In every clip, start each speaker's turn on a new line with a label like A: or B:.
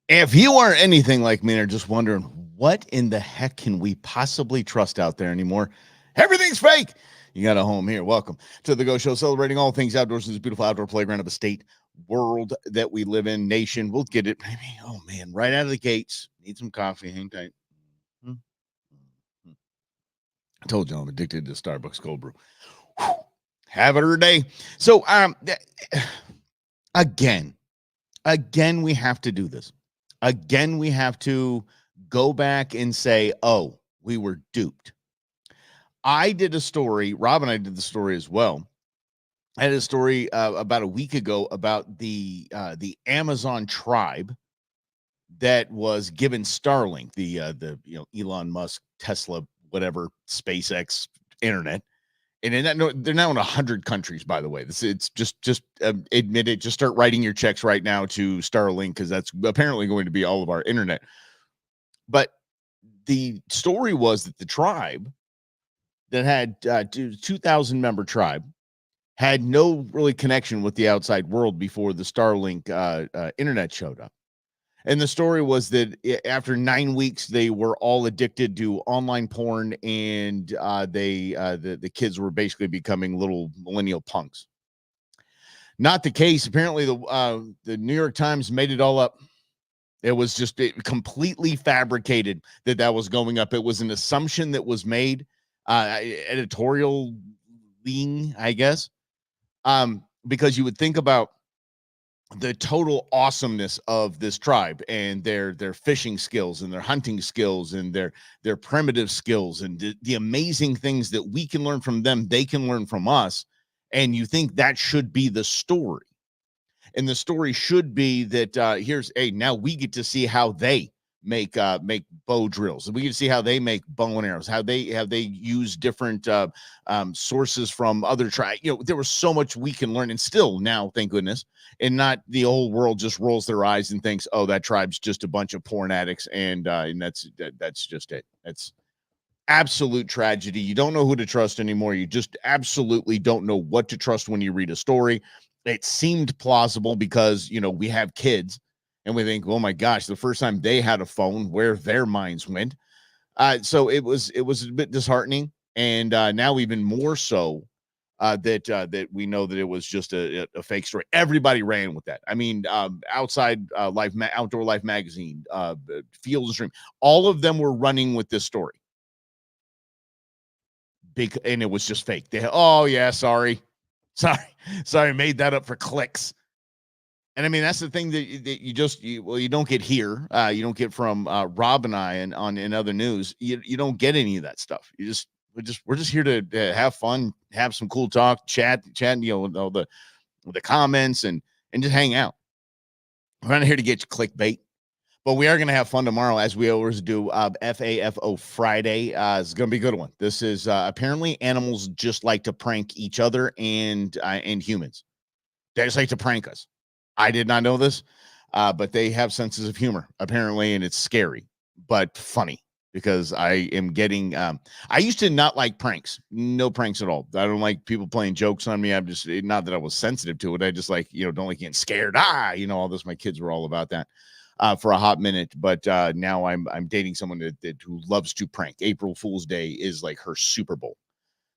A: If you are anything like me and are just wondering what in the heck can we possibly trust out there anymore, everything's fake. You got a home here. Welcome to the Go Show, celebrating all things outdoors in this beautiful outdoor playground of a state, world that we live in, nation. We'll get it. Maybe, oh man, right out of the gates. Need some coffee. Hang tight. Hmm. I told you I'm addicted to Starbucks cold brew. Whew. Have it every day. So, again, again, we have to do this. Again, we have to go back and say, oh, we were duped. I did a story, Rob and I did the story as well. I had a story about a week ago about the Amazon tribe that was given Starlink, the Elon Musk, Tesla, whatever, SpaceX internet. And they're now in 100 countries, by the way. It's just admit it. Just start writing your checks right now to Starlink because that's apparently going to be all of our internet. But the story was that the tribe that had 2,000 member tribe had no really connection with the outside world before the Starlink internet showed up. And the story was that after 9 weeks, they were all addicted to online porn, and the kids were basically becoming little millennial punks. Not the case. Apparently, the New York Times made it all up. It was just completely fabricated that was going up. It was an assumption that was made, editorial lean, I guess, because you would think about the total awesomeness of this tribe and their fishing skills and their hunting skills and their primitive skills and the amazing things that we can learn from them, they can learn from us. And you think that should be the story. And the story should be that now we get to see how they make bow drills. We get to see how they make bow and arrows, how they use different sources from other tribes. There was so much we can learn, and still now, thank goodness, and not the whole world just rolls their eyes and thinks, oh, that tribe's just a bunch of porn addicts, and that's just it. That's absolute tragedy. You don't know who to trust anymore. You just absolutely don't know what to trust when you read a story. It seemed plausible because, we have kids and we think, oh my gosh, the first time they had a phone, where their minds went. So it was a bit disheartening. And now even more so that we know that it was just a fake story. Everybody ran with that. I mean, Outdoor Life magazine, Field and Stream, all of them were running with this story. Big, and it was just fake. Oh yeah, sorry, made that up for clicks. And I mean, that's the thing that you don't get here. You don't get from Rob and I and in other news. You don't get any of that stuff. We're just here to have fun, have some cool talk, chat, all the comments and just hang out. We're not here to get you clickbait. But we are going to have fun tomorrow, as we always do. FAFO Friday. It's going to be a good one. This is apparently animals just like to prank each other and humans. They just like to prank us. I did not know this, but they have senses of humor, apparently, and it's scary, but funny because I am getting. I used to not like pranks, no pranks at all. I don't like people playing jokes on me. I'm just not that I was sensitive to it. I just like don't like getting scared. All this. My kids were all about that. For a hot minute, but now I'm dating someone who loves to prank. April Fool's Day is like her Super Bowl,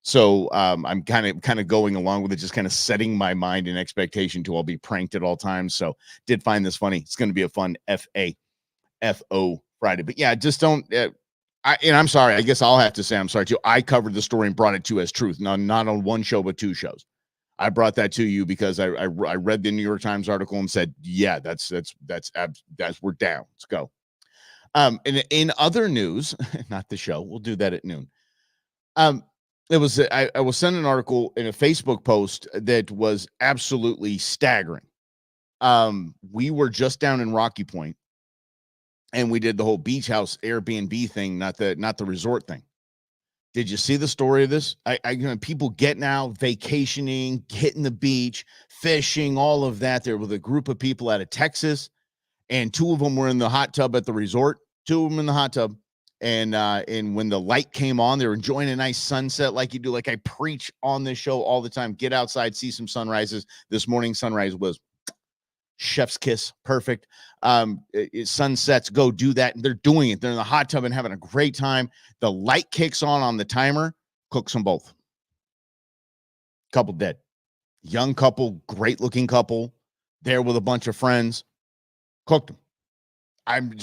A: so I'm kind of going along with it, just kind of setting my mind in expectation to I'll be pranked at all times. So did find this funny. It's going to be a fun FAFO Friday, but yeah, just don't. And I'm sorry. I guess I'll have to say I'm sorry too. I covered the story and brought it to as truth. Now, not on one show, but two shows. I brought that to you because I read the New York Times article and said, yeah, that's we're down. Let's go. In other news, not the show, we'll do that at noon. It was I was sent an article in a Facebook post that was absolutely staggering. We were just down in Rocky Point, and we did the whole beach house Airbnb thing, not the resort thing. Did you see the story of this? People getting out, vacationing, hitting the beach, fishing, all of that. There was a group of people out of Texas, and two of them were in the hot tub at the resort. Two of them in the hot tub, and when the light came on, they were enjoying a nice sunset, like you do. Like I preach on this show all the time. Get outside, see some sunrises. This morning sunrise was chef's kiss, perfect. Sunsets, go do that. And they're doing it. They're in the hot tub and having a great time. The light kicks on the timer, cooks them both. Couple dead. Young couple, great looking couple, there with a bunch of friends, cooked them. I'm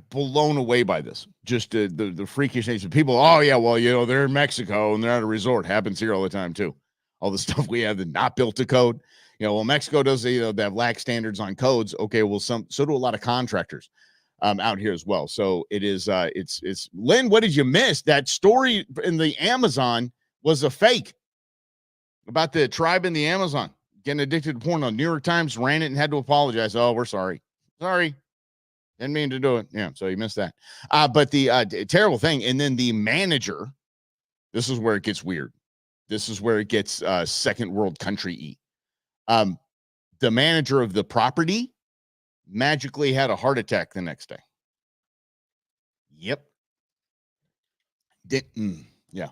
A: blown away by this. Just the freakish nature. People, oh yeah, well, they're in Mexico and they're at a resort. Happens here all the time too. All the stuff we have that not built to code. Well, Mexico does, they have lax standards on codes. Okay, well, so do a lot of contractors out here as well. So it is, it's Lynn, what did you miss? That story in the Amazon was a fake about the tribe in the Amazon getting addicted to porn. On New York Times ran it and had to apologize. Oh, we're sorry. Didn't mean to do it. Yeah, so you missed that. But the terrible thing, and then the manager, this is where it gets weird. This is where it gets second world country-y. The manager of the property magically had a heart attack the next day. Yep. Yeah.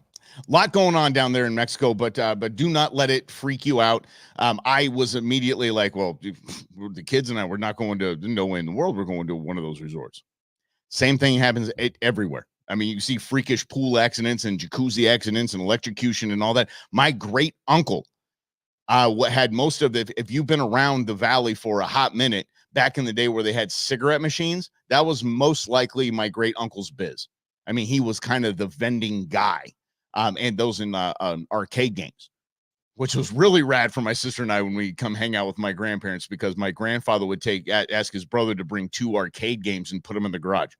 A: A lot going on down there in Mexico, but do not let it freak you out. I was immediately like, well, the kids and I, we're not going to nowhere in the world. We're going to one of those resorts. Same thing happens everywhere. I mean, you see freakish pool accidents and jacuzzi accidents and electrocution and all that. My great uncle had most of it. If you've been around the valley for a hot minute, back in the day where they had cigarette machines, that was most likely my great uncle's biz. I mean, he was kind of the vending guy. And those in arcade games, which was really rad for my sister and I when we come hang out with my grandparents, because my grandfather would ask his brother to bring 2 arcade games and put them in the garage.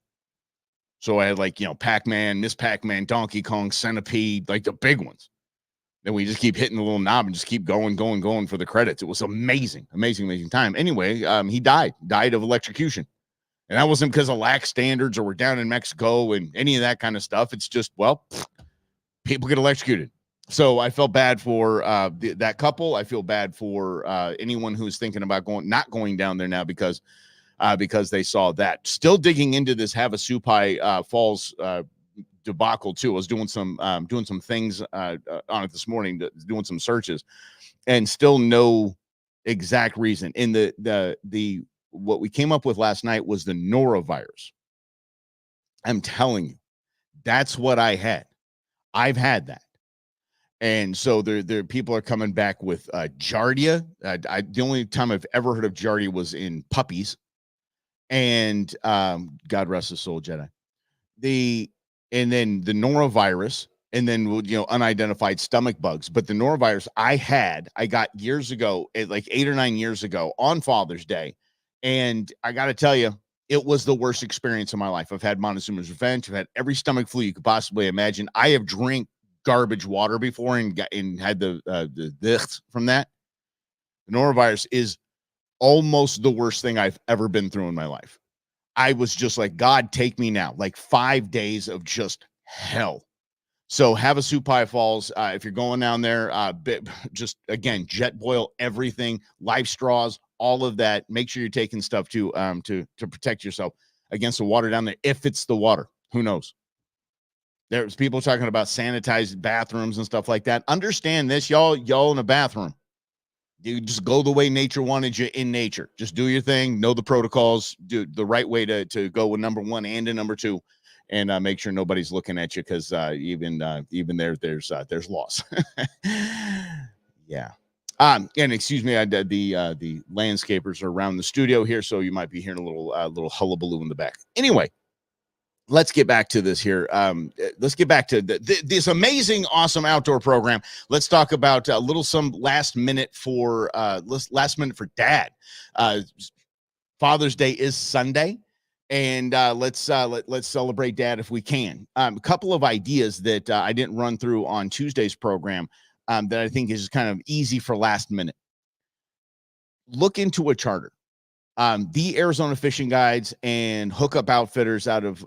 A: So I had Pac-Man, Miss Pac-Man, Donkey Kong, Centipede, like the big ones. Then we just keep hitting the little knob and just keep going for the credits. It was amazing time. Anyway, he died of electrocution. And that wasn't because of lax standards or we're down in Mexico and any of that kind of stuff. It's just, people get electrocuted. So I felt bad for that couple. I feel bad for anyone who's thinking about not going down there now because they saw that. Still digging into this Havasupai Falls debacle too. I was doing some things on it this morning, doing some searches, and still no exact reason. In the what we came up with last night was the norovirus. I'm telling you, that's what I had. I've had that. And so there people are coming back with Giardia. The only time I've ever heard of Giardia was in puppies. And God rest his soul, Jedi. And then the norovirus, and then unidentified stomach bugs. But the norovirus I got years ago, like 8 or 9 years ago on Father's Day. And I got to tell you, it was the worst experience of my life. I've had Montezuma's Revenge. I've had every stomach flu you could possibly imagine. I have drank garbage water before and had the from that. The norovirus is almost the worst thing I've ever been through in my life. I was just like, God, take me now. Like 5 days of just hell. So Havasupai Falls, if you're going down there, just again, jet boil everything, life straws, all of that. Make sure you're taking stuff to protect yourself against the water down there. If it's the water, who knows? There's people talking about sanitized bathrooms and stuff like that. Understand this, y'all in a bathroom. You just go the way nature wanted you in nature. Just do your thing, know the protocols, do the right way to go with number 1 and in number 2, and make sure nobody's looking at you, because even there's loss. Yeah. And excuse me, the landscapers are around the studio here, so you might be hearing a little hullabaloo in the back. Anyway, let's get back to this here. Let's get back to this amazing, awesome outdoor program. Let's talk about some last minute for Dad. Father's Day is Sunday, and let's celebrate Dad if we can. A couple of ideas that I didn't run through on Tuesday's program that I think is kind of easy for last minute. Look into a charter. The Arizona Fishing Guides and Hookup Outfitters out of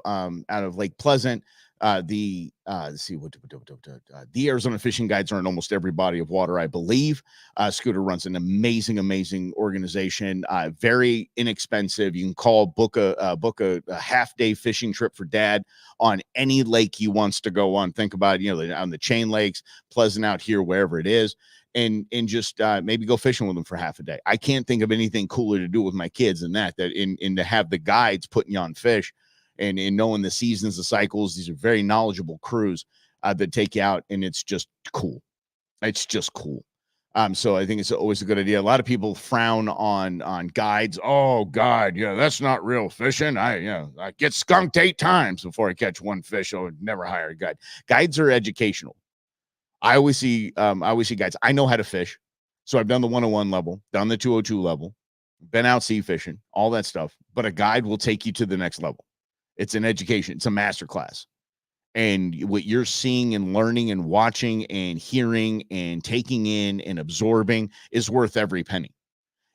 A: Lake Pleasant. The Arizona Fishing Guides are in almost every body of water, I believe. Scooter runs an amazing organization. Very inexpensive. You can book a half-day fishing trip for Dad on any lake he wants to go on. Think about it, on the Chain Lakes, Pleasant out here, wherever it is. and just maybe go fishing with them for half a day. I can't think of anything cooler to do with my kids than that in to have the guides putting you on fish and in knowing the seasons, the cycles. These are very knowledgeable crews that take you out, and it's just cool. It's just cool. So I think it's always a good idea. A lot of people frown on guides. Oh God, yeah, that's not real fishing. I get skunked 8 times before I catch one fish. I would never hire a guide. Guides are educational. I always see guides. I know how to fish. So I've done the 101 level, done the 202 level, been out sea fishing, all that stuff. But a guide will take you to the next level. It's an education. It's a master class. And what you're seeing and learning and watching and hearing and taking in and absorbing is worth every penny.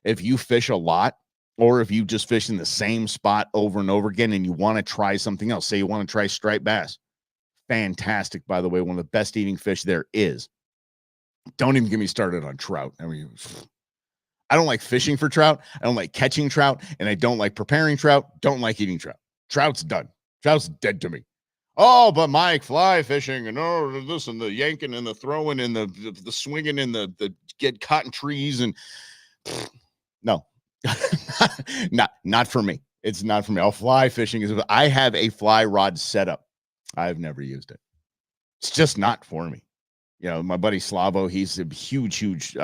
A: If you fish a lot, or if you just fish in the same spot over and over again and you want to try something else, say you want to try striped bass, fantastic, by the way, one of the best eating fish there is. Don't even get me started on trout. I mean, I don't like fishing for trout. I don't like catching trout, and I don't like preparing trout. Don't like eating trout. Trout's done. Trout's dead to me. Oh, but Mike, fly fishing and this and the yanking and the throwing and the swinging and the get caught in trees and no, not for me. It's not for me. I'll fly fishing. I have a fly rod setup. I've never used it. It's just not for me. You know, my buddy Slavo, he's a huge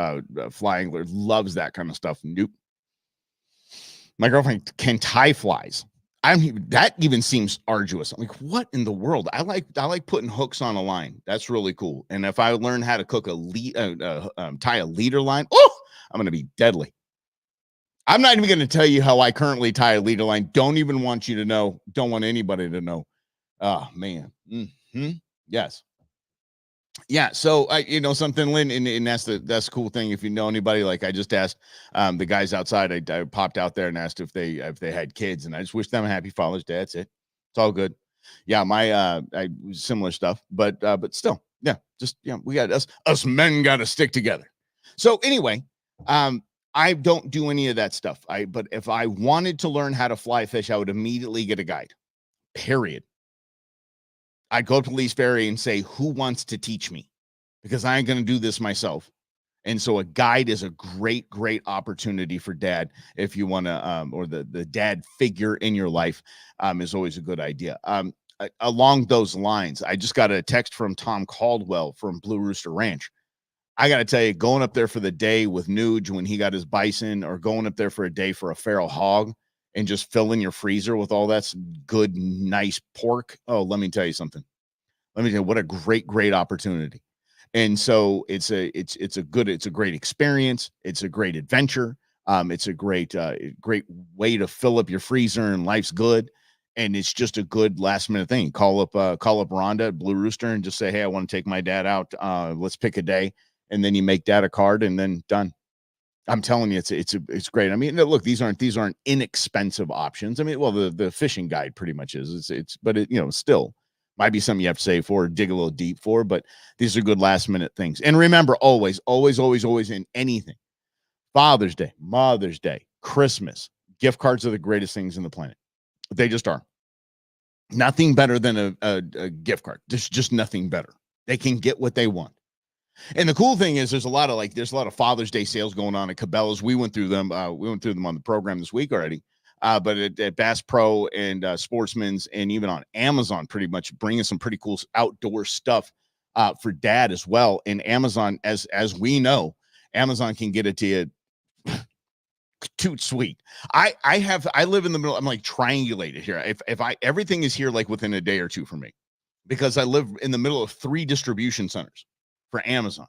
A: fly angler, loves that kind of stuff. Nope. My girlfriend can tie flies. That even seems arduous. I'm like, what in the world? I like putting hooks on a line. That's really cool. And if I learn how to cook tie a leader line, I'm going to be deadly. I'm not even going to tell you how I currently tie a leader line. Don't even want you to know. Don't want anybody to know. Oh man. Mm-hmm. Yes. Yeah, so something, Lynn, and that's the cool thing. If you know anybody, like I just asked the guys outside, I popped out there and asked if they had kids, and I just wish them a happy Father's Day. That's it. It's all good. Yeah, my similar stuff, but still, yeah, just we got us men got to stick together. So anyway, I don't do any of that stuff. But if I wanted to learn how to fly fish, I would immediately get a guide. Period. I'd go to Lee's Ferry and say, who wants to teach me? Because I ain't going to do this myself. And so a guide is a great opportunity for dad if you want to, or the dad figure in your life is always a good idea. Along those lines, I just got a text from Tom Caldwell from Blue Rooster Ranch. I got to tell you, going up there for the day with Nuge when he got his bison, or going up there for a day for a feral hog, and just filling your freezer with all that good, nice pork. Oh, let me tell you something. Let me tell you what a great opportunity. And so it's a great experience. It's a great adventure. It's a great way to fill up your freezer, and life's good. And it's just a good last minute thing. Call up Rhonda at Blue Rooster and just say, hey, I want to take my dad out. Let's pick a day. And then you make dad a card, and then done. I'm telling you, it's great. I mean, look, these aren't inexpensive options. I mean, well, the fishing guide pretty much is. But still might be something you have to save for, or dig a little deep for. But these are good last minute things. And remember, always in anything, Father's Day, Mother's Day, Christmas, gift cards are the greatest things in the planet. They just are. Nothing better than a gift card. There's just nothing better. They can get what they want. And the cool thing is there's a lot of Father's Day sales going on at Cabela's. We went through them. On the program this week already. But at Bass Pro and Sportsman's, and even on Amazon, pretty much bringing some pretty cool outdoor stuff for dad as well. And Amazon, as we know, Amazon can get it to you too sweet. I live in the middle. I'm like triangulated here. If everything is here like within a day or two for me, because I live in the middle of 3 distribution centers for Amazon.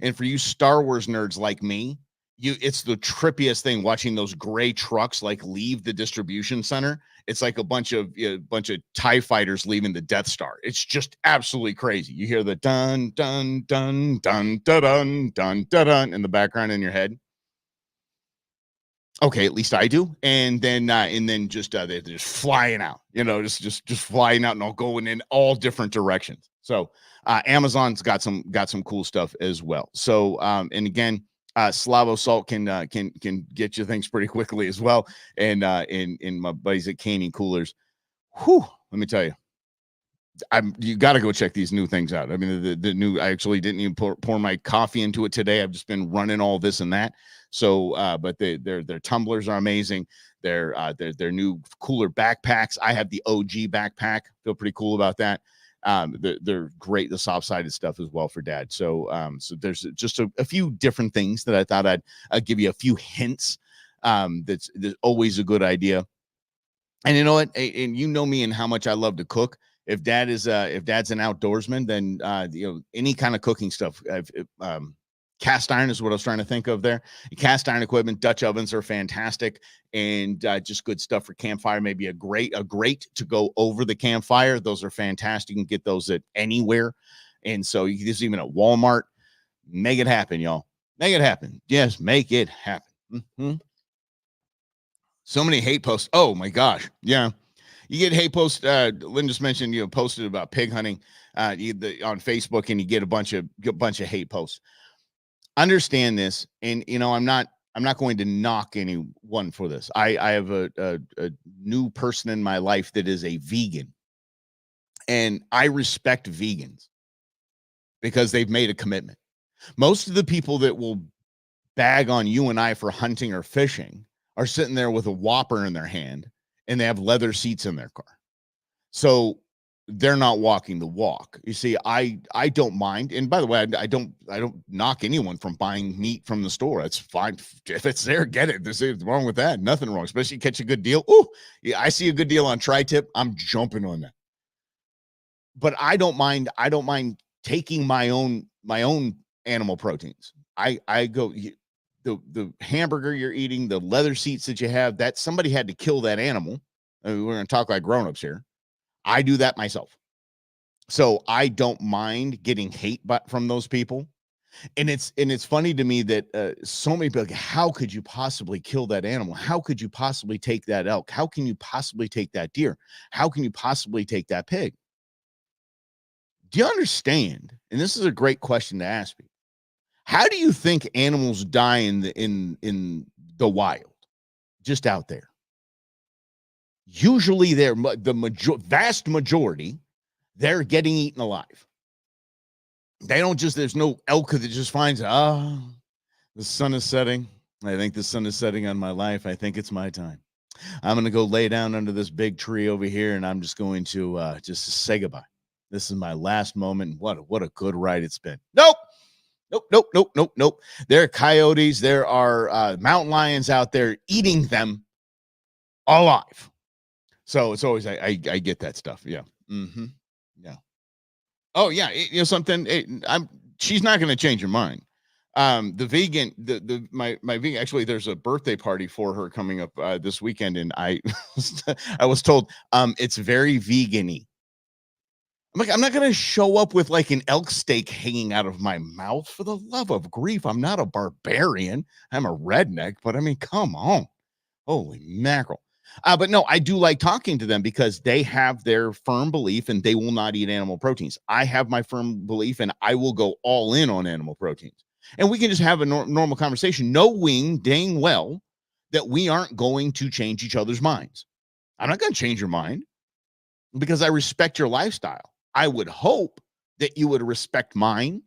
A: And for you Star Wars nerds like me, it's the trippiest thing watching those gray trucks like leave the distribution center. It's like a bunch of TIE fighters leaving the Death Star. It's just absolutely crazy. You hear the dun dun dun dun dun dun dun dun dun in the background in your head. Okay, at least I do. And then just they're just flying out, just flying out and all going in all different directions. So Amazon's got some cool stuff as well. So and again, Slavo Salt can get you things pretty quickly as well. And in my buddies at Caney Coolers, let me tell you, You got to go check these new things out. I mean, the new, I actually didn't even pour my coffee into it today. I've just been running all this and that. So, but their tumblers are amazing. Their new cooler backpacks. I have the OG backpack. Feel pretty cool about that. They're great. The soft sided stuff as well for dad. So, so there's just a few different things that I thought I'd give you a few hints. That's always a good idea. And you know what? And you know me and how much I love to cook. If dad's an outdoorsman, then any kind of cooking stuff. Cast iron is what I was trying to think of there. Cast iron equipment, Dutch ovens are fantastic, and just good stuff for campfire. Maybe a grate to go over the campfire. Those are fantastic. You can get those at anywhere, and so you can just even at Walmart. Make it happen, y'all. Make it happen. Yes, make it happen. Mm-hmm. So many hate posts. Oh my gosh. Yeah. You get hate posts. Lynn just mentioned, posted about pig hunting on Facebook, and you get a bunch of hate posts. Understand this. And, I'm not going to knock anyone for this. I have a new person in my life that is a vegan, and I respect vegans because they've made a commitment. Most of the people that will bag on you and I for hunting or fishing are sitting there with a Whopper in their hand, and they have leather seats in their car. So they're not walking the walk. You see, I don't mind. And by the way, I don't knock anyone from buying meat from the store. It's fine. If it's there, get it. There's nothing wrong with that. Nothing wrong, especially catch a good deal. Oh, yeah, I see a good deal on tri-tip. I'm jumping on that. But I don't mind taking my own animal proteins. I go, the hamburger you're eating, the leather seats that you have, that somebody had to kill that animal. I mean, we're going to talk like grownups here. I do that myself. So I don't mind getting hate from those people. And it's funny to me that so many people, like, how could you possibly kill that animal? How could you possibly take that elk? How can you possibly take that deer? How can you possibly take that pig? Do you understand? And this is a great question to ask me. How do you think animals die in the wild, just out there? Usually, vast majority, they're getting eaten alive. They don't just. There's no elk that just finds. The sun is setting. I think the sun is setting on my life. I think it's my time. I'm going to go lay down under this big tree over here, and I'm just going to just say goodbye. This is my last moment. What a good ride it's been. Nope. There are coyotes. There are mountain lions out there eating them alive. So it's always, I get that stuff. Yeah. Mm-hmm. Yeah. Oh yeah. She's not going to change her mind. The vegan, my vegan, actually, there's a birthday party for her coming up this weekend. And I was told it's very vegan-y. I'm not going to show up with like an elk steak hanging out of my mouth. For the love of grief, I'm not a barbarian. I'm a redneck, but I mean, come on. Holy mackerel. But no, I do like talking to them because they have their firm belief and they will not eat animal proteins. I have my firm belief and I will go all in on animal proteins. And we can just have a normal conversation, knowing dang well that we aren't going to change each other's minds. I'm not going to change your mind because I respect your lifestyle. I would hope that you would respect mine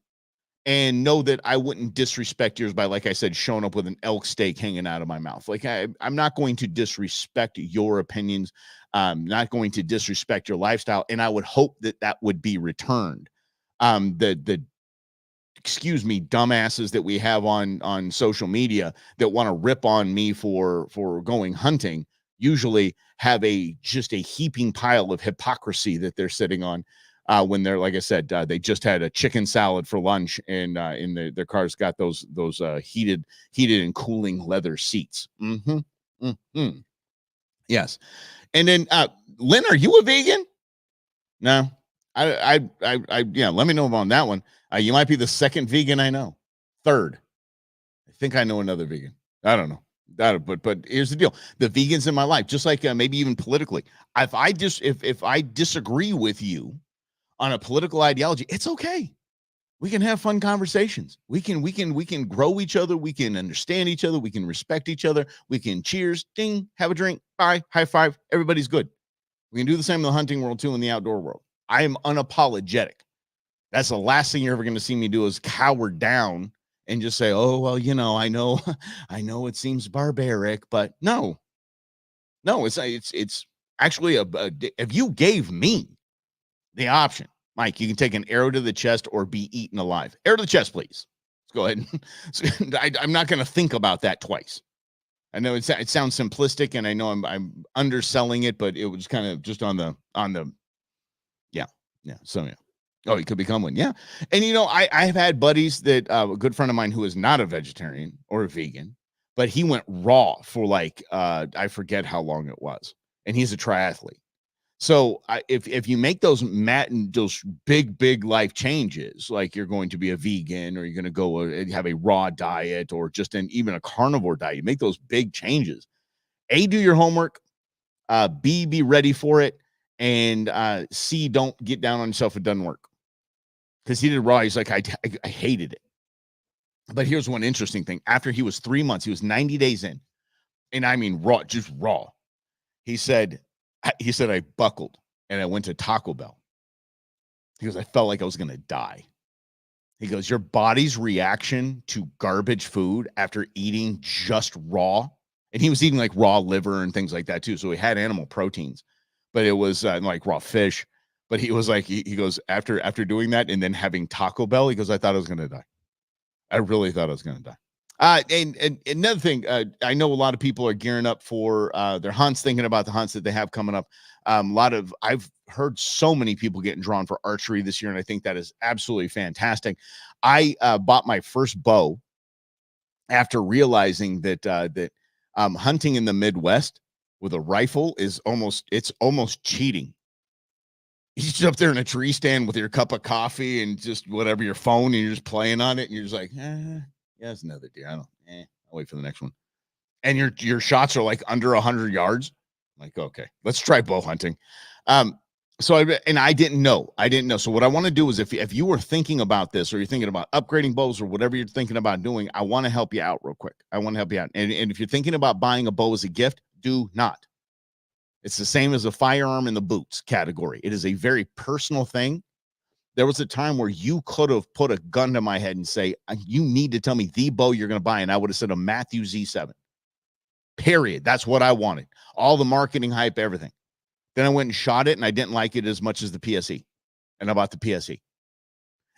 A: and know that I wouldn't disrespect yours by, like I said, showing up with an elk steak hanging out of my mouth. Like I'm not going to disrespect your opinions. I'm not going to disrespect your lifestyle. And I would hope that would be returned. Excuse me, dumbasses that we have on social media that want to rip on me for going hunting usually have just a heaping pile of hypocrisy that they're sitting on. When they're, like I said, they just had a chicken salad for lunch, and their cars got those heated and cooling leather seats. Mm-hmm. Mm-hmm. Yes. And then, Lynn, are you a vegan? No. Yeah. Let me know about that one. You might be the second vegan I know. Third. I think I know another vegan. I don't know. But here's the deal: the vegans in my life, just like maybe even politically, if I disagree with you on a political ideology, it's okay. We can have fun conversations. We can grow each other. We can understand each other. We can respect each other. We can cheers, ding, have a drink, bye, high five. Everybody's good. We can do the same in the hunting world too, in the outdoor world. I am unapologetic. That's the last thing you're ever going to see me do is cower down and just say, "Oh, well, I know, I know it seems barbaric, but no, it's actually if you gave me the option, Mike, you can take an arrow to the chest or be eaten alive. Arrow to the chest, please. Let's go ahead. I'm not going to think about that twice. I know it sounds simplistic, and I know I'm underselling it, but it was kind of just on the yeah. So yeah. Oh, he could become one. Yeah. And I've had buddies that a good friend of mine who is not a vegetarian or a vegan, but he went raw for like I forget how long it was. And he's a triathlete. So if you make those those big life changes, like you're going to be a vegan or you're going to go and have a raw diet or just even a carnivore diet, you make those big changes. A, do your homework. B, be ready for it. And C, don't get down on yourself if it doesn't work. Because he did raw. He's like, I hated it. But here's one interesting thing. After he was 3 months, he was 90 days in. And I mean raw, just raw. He said, I buckled and I went to Taco Bell. He goes, I felt like I was going to die. He goes, your body's reaction to garbage food after eating just raw. And he was eating like raw liver and things like that too. So he had animal proteins, but it was like raw fish. But he was like, he goes, after doing that and then having Taco Bell, he goes, I thought I was going to die. I really thought I was going to die. And another thing, I know a lot of people are gearing up for their hunts, thinking about the hunts that they have coming up. I've heard so many people getting drawn for archery this year, and I think that is absolutely fantastic. I bought my first bow after realizing that hunting in the Midwest with a rifle is almost cheating. You're just up there in a tree stand with your cup of coffee and just whatever your phone, and you're just playing on it, and you're just like, yeah, it's another deer. I'll wait for the next one. And your shots are like under 100 yards. I'm like, okay, let's try bow hunting. So I didn't know. So what I want to do is if you were thinking about this or you're thinking about upgrading bows or whatever you're thinking about doing, I want to help you out real quick. I want to help you out. And if you're thinking about buying a bow as a gift, do not. It's the same as a firearm in the boots category. It is a very personal thing. There was a time where you could have put a gun to my head and say, you need to tell me the bow you're going to buy. And I would have said a Matthew Z7. Period. That's what I wanted. All the marketing hype, everything. Then I went and shot it, and I didn't like it as much as the PSE. And I bought the PSE.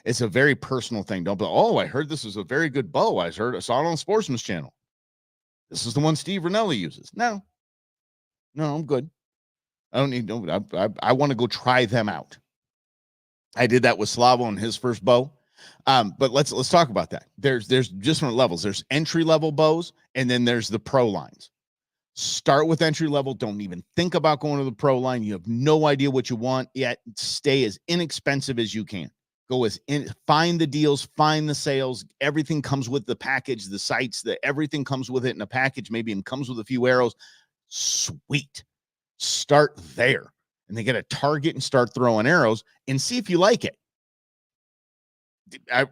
A: It's a very personal thing. Don't be, I heard this is a very good bow. I saw it on Sportsman's Channel. This is the one Steve Rinelli uses. No, I'm good. I don't need no. I want to go try them out. I did that with Slavo on his first bow. But let's talk about that. There's different levels. There's entry level bows, and then there's the pro lines. Start with entry level. Don't even think about going to the pro line. You have no idea what you want yet. Stay as inexpensive as you can. Find the deals, find the sales. Everything comes with the package, the sights, everything comes with it in a package. Maybe it comes with a few arrows. Sweet. Start there. And they get a target and start throwing arrows and see if you like it.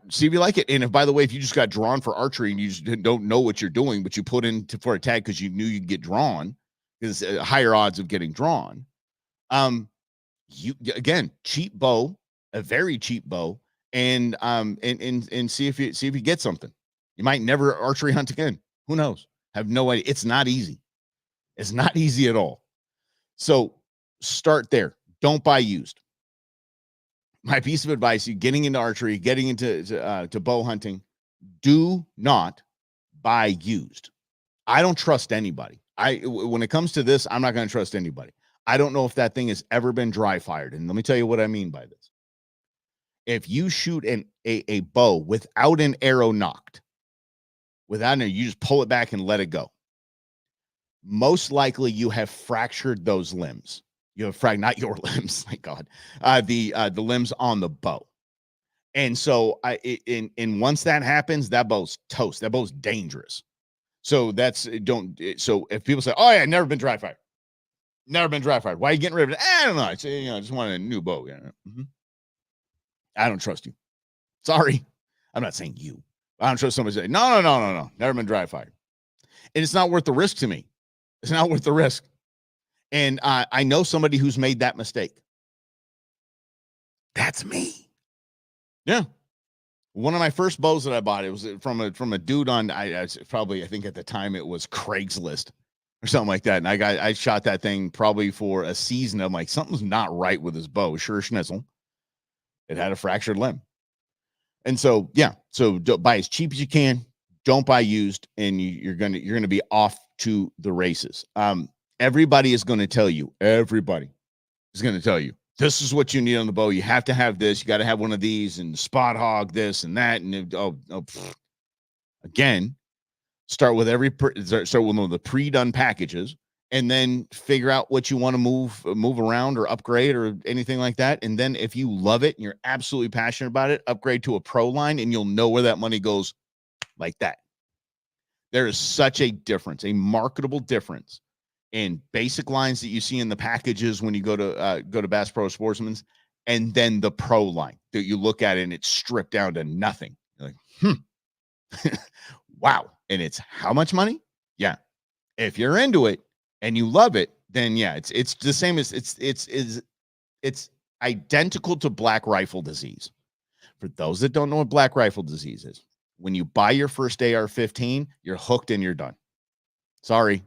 A: See if you like it. And if, by the way, if you just got drawn for archery and you just don't know what you're doing, but you put in for a tag because you knew you'd get drawn, because higher odds of getting drawn. You again, cheap bow, a very cheap bow, and see if you get something. You might never archery hunt again. Who knows? Have no idea. It's not easy. It's not easy at all. So start there. Don't buy used. My piece of advice, you getting into archery, getting into to bow hunting, do not buy used. I don't trust anybody. When it comes to this, I'm not going to trust anybody. I don't know if that thing has ever been dry fired. And let me tell you what I mean by this. If you shoot a bow without an arrow knocked, you just pull it back and let it go. Most likely you have fractured those limbs. You have not your limbs, thank God. The limbs on the bow. And so once that happens, that bow's toast. That bow's dangerous. So so if people say, oh yeah, never been dry fired. Never been dry fired. Why are you getting rid of it? I don't know. I say, I just wanted a new bow. Mm-hmm. I don't trust you. Sorry. I'm not saying you. I don't trust somebody saying, no. Never been dry fired. And it's not worth the risk to me. It's not worth the risk. And I know somebody who's made that mistake. That's me. Yeah. One of my first bows that I bought, it was from a dude on, I think at the time it was Craigslist or something like that. And I shot that thing probably for a season. I'm like, something's not right with this bow. Sure schnitzel. It had a fractured limb. And so, yeah. So buy as cheap as you can. Don't buy used, and you're gonna be off to the races. Everybody is going to tell you. Everybody is going to tell you this is what you need on the bow. You have to have this. You got to have one of these, and spot hog this and that. And again, start with one of the pre-done packages, and then figure out what you want to move around or upgrade or anything like that. And then if you love it and you're absolutely passionate about it, upgrade to a pro line, and you'll know where that money goes like that. There is such a difference, a marketable difference in basic lines that you see in the packages when you go to Bass Pro Sportsman's, and then the pro line that you look at and it's stripped down to nothing. You're like, wow. And it's how much money? Yeah. If you're into it and you love it, then yeah, it's the same as it's identical to black rifle disease. For those that don't know what black rifle disease is, when you buy your first AR-15, you're hooked and you're done. Sorry.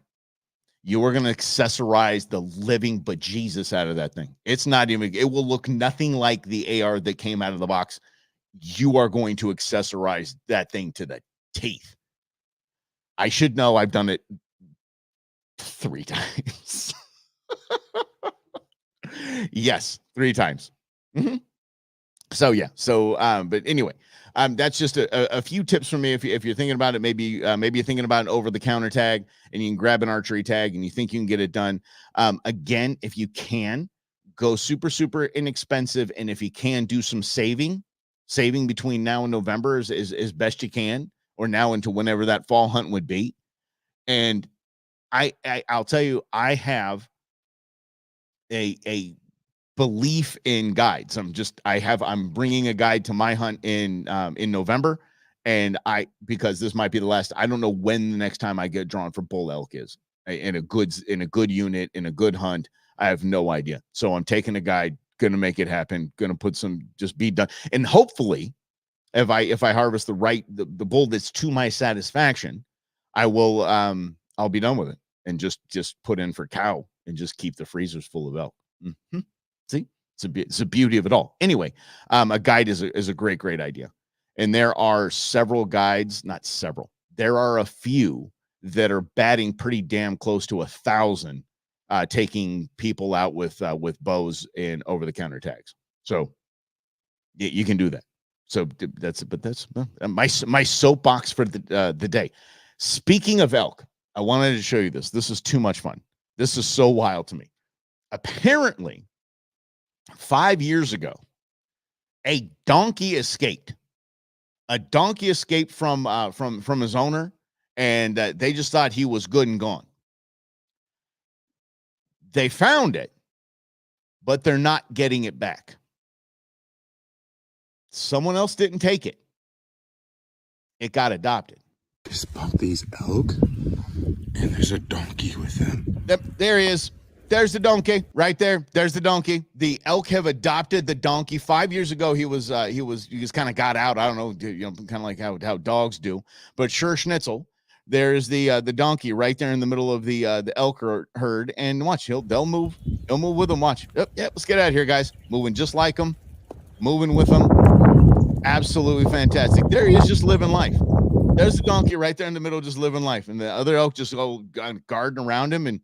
A: You are going to accessorize the living bejesus out of that thing. It's not even, it will look nothing like the AR that came out of the box. You are going to accessorize that thing to the teeth. I should know. I've done it 3 times. Yes, 3 times. Mm-hmm. So yeah. So, but anyway, that's just a few tips from me. If you're thinking about it, maybe you're thinking about an over-the-counter tag, and you can grab an archery tag, and you think you can get it done. Again, if you can, go super inexpensive, and if you can, do some saving between now and November as best you can, or now into whenever that fall hunt would be. And I'll tell you, I have a belief in guides. I'm bringing a guide to my hunt in November, and because this might be the last. I don't know when the next time I get drawn for bull elk is in a good unit in a good hunt. I have no idea. So I'm taking a guide, gonna make it happen, gonna put just be done, and hopefully, if I harvest the bull that's to my satisfaction, I will I'll be done with it and just put in for cow and just keep the freezers full of elk. Mm-hmm. See, it's the beauty of it all. Anyway, a guide is a great idea. And there are several guides, not several. There are a few that are batting pretty damn close to 1,000, taking people out with bows and over-the-counter tags. So you can do that. So that's my soapbox for the day. Speaking of elk, I wanted to show you this. This is too much fun. This is so wild to me. Apparently, 5 years ago, a donkey escaped. A donkey escaped from his owner, and they just thought he was good and gone. They found it, but they're not getting it back. Someone else didn't take it. It got adopted.
B: Just bump these elk, and there's a donkey with them.
A: There he is. There's the donkey right there. There's the donkey. The elk have adopted the donkey. 5 years ago, he was kind of got out. I don't know, kind of like how dogs do. But sure, schnitzel. There's the donkey right there in the middle of the elk herd. And watch, they'll move. He'll move with them. Watch. Yep. Let's get out of here, guys. Moving just like them. Moving with them. Absolutely fantastic. There he is, just living life. There's the donkey right there in the middle, just living life, and the other elk just go guarding around him. And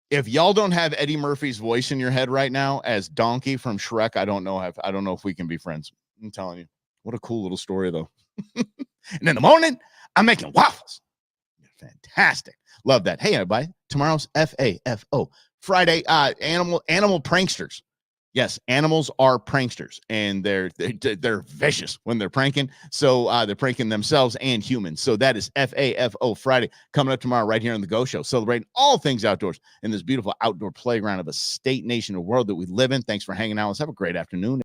A: if y'all don't have Eddie Murphy's voice in your head right now as Donkey from Shrek, I don't know if we can be friends. I'm telling you, what a cool little story, though. And in the morning, I'm making waffles. Fantastic, love that. Hey, everybody, tomorrow's FAFO Friday. Animal pranksters. Yes, animals are pranksters, and they're vicious when they're pranking. So they're pranking themselves and humans. So that is FAFO Friday coming up tomorrow right here on the Go Show, celebrating all things outdoors in this beautiful outdoor playground of a state, nation, or world that we live in. Thanks for hanging out. Let's have a great afternoon.